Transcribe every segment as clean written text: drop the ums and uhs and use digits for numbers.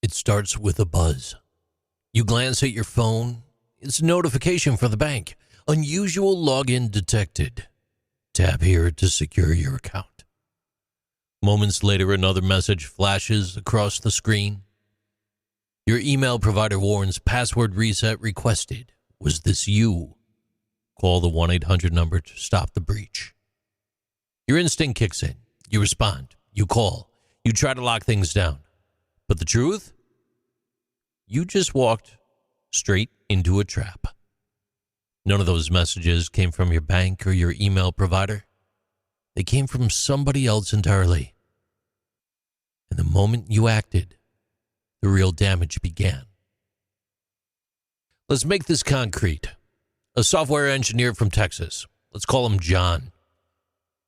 It starts with a buzz. You glance at your phone. It's a notification for the bank. Unusual login detected. Tap here to secure your account. Moments later, another message flashes across the screen. Your email provider warns password reset requested. Was this you? Call the 1-800 number to stop the breach. Your instinct kicks in. You respond. You call. You try to lock things down. But the truth? You just walked straight into a trap. None of those messages came from your bank or your email provider. They came from somebody else entirely. And the moment you acted, the real damage began. Let's make this concrete. A software engineer from Texas. Let's call him John.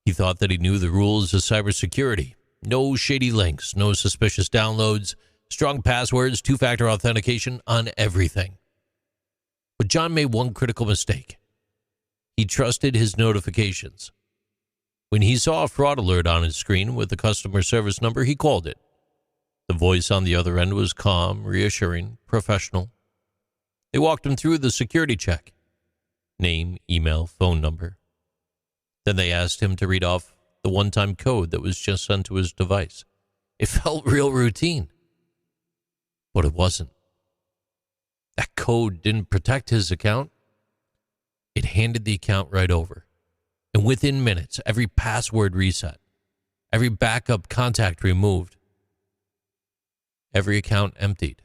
He thought that he knew the rules of cybersecurity. No shady links, no suspicious downloads, strong passwords, two-factor authentication on everything. But John made one critical mistake. He trusted his notifications. When he saw a fraud alert on his screen with the customer service number, he called it. The voice on the other end was calm, reassuring, professional. They walked him through the security check. Name, email, phone number. Then they asked him to read off the one-time code that was just sent to his device. It felt real routine. But it wasn't. That code didn't protect his account. It handed the account right over. And within minutes, every password reset, every backup contact removed, every account emptied.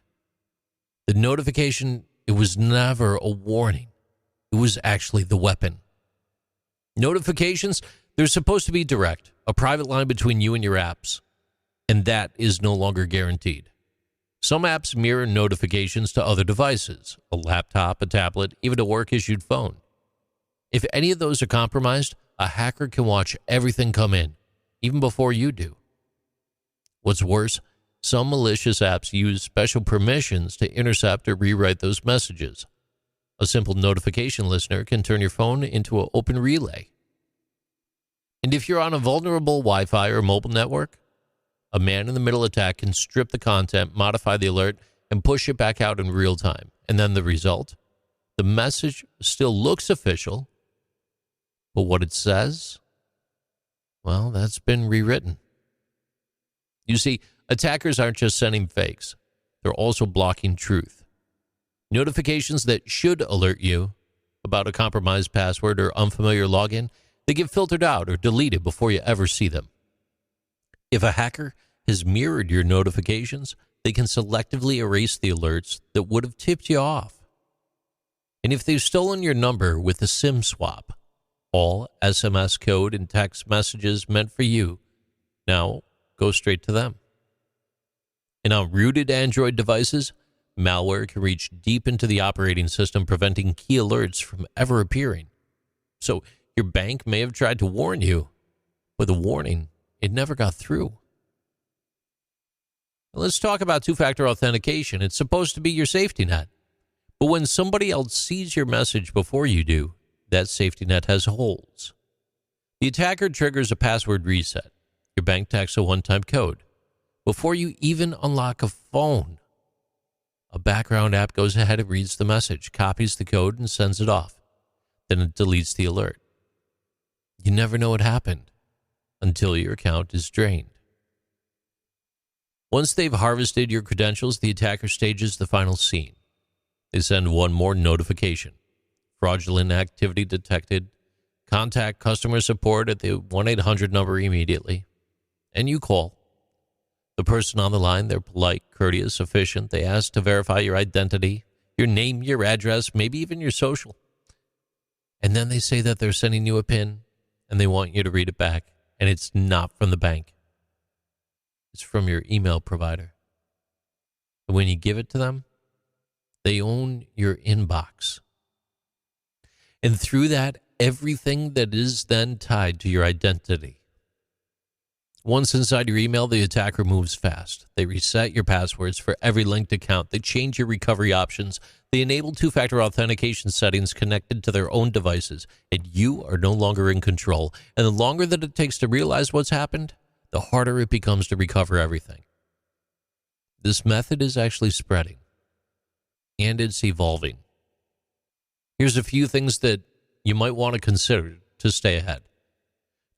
The notification, it was never a warning. It was actually the weapon. Notifications, they're supposed to be direct, a private line between you and your apps. And that is no longer guaranteed. Some apps mirror notifications to other devices, a laptop, a tablet, even a work-issued phone. If any of those are compromised, a hacker can watch everything come in, even before you do. What's worse, some malicious apps use special permissions to intercept or rewrite those messages. A simple notification listener can turn your phone into an open relay. And if you're on a vulnerable Wi-Fi or mobile network, a man-in-the-middle attack can strip the content, modify the alert, and push it back out in real time. And then the result? The message still looks official, but what it says? Well, that's been rewritten. You see, attackers aren't just sending fakes. They're also blocking truth. Notifications that should alert you about a compromised password or unfamiliar login, they get filtered out or deleted before you ever see them. If a hacker has mirrored your notifications, they can selectively erase the alerts that would have tipped you off. And if they've stolen your number with a SIM swap, all SMS code and text messages meant for you now go straight to them. And on rooted Android devices, malware can reach deep into the operating system, preventing key alerts from ever appearing. So your bank may have tried to warn you, but the warning, it never got through. Let's talk about two-factor authentication. It's supposed to be your safety net. But when somebody else sees your message before you do, that safety net has holes. The attacker triggers a password reset. Your bank texts a one-time code. Before you even unlock a phone, a background app goes ahead and reads the message, copies the code, and sends it off. Then it deletes the alert. You never know what happened until your account is drained. Once they've harvested your credentials, the attacker stages the final scene. They send one more notification. Fraudulent activity detected. Contact customer support at the 1-800 number immediately. And you call. The person on the line, they're polite, courteous, efficient. They ask to verify your identity, your name, your address, maybe even your social. And then they say that they're sending you a PIN, and they want you to read it back. And it's not from the bank. It's from your email provider. And when you give it to them, they own your inbox. And through that, everything that is then tied to your identity. Once inside your email, the attacker moves fast. They reset your passwords for every linked account. They change your recovery options. They enable two-factor authentication settings connected to their own devices. And you are no longer in control. And the longer that it takes to realize what's happened, the harder it becomes to recover everything. This method is actually spreading, and it's evolving. Here's a few things that you might want to consider to stay ahead.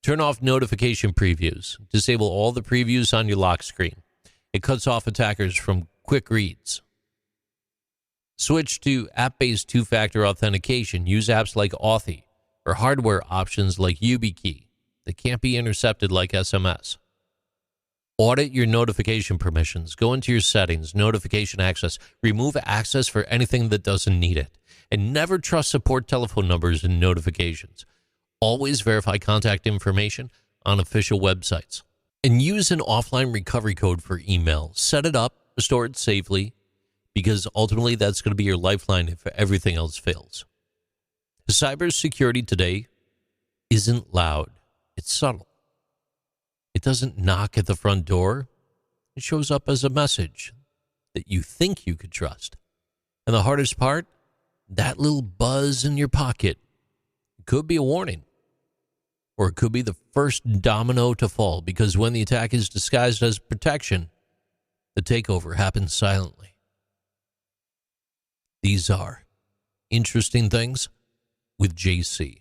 Turn off notification previews. Disable all the previews on your lock screen. It cuts off attackers from quick reads. Switch to app-based two-factor authentication. Use apps like Authy or hardware options like YubiKey that can't be intercepted like SMS. Audit your notification permissions. Go into your settings, notification access. Remove access for anything that doesn't need it. And never trust support telephone numbers and notifications. Always verify contact information on official websites. And use an offline recovery code for email. Set it up, store it safely, because ultimately that's going to be your lifeline if everything else fails. Cybersecurity today isn't loud. It's subtle. It doesn't knock at the front door. It shows up as a message that you think you could trust. And the hardest part, that little buzz in your pocket could be a warning. Or it could be the first domino to fall, because when the attack is disguised as protection, the takeover happens silently. These are interesting things with JC.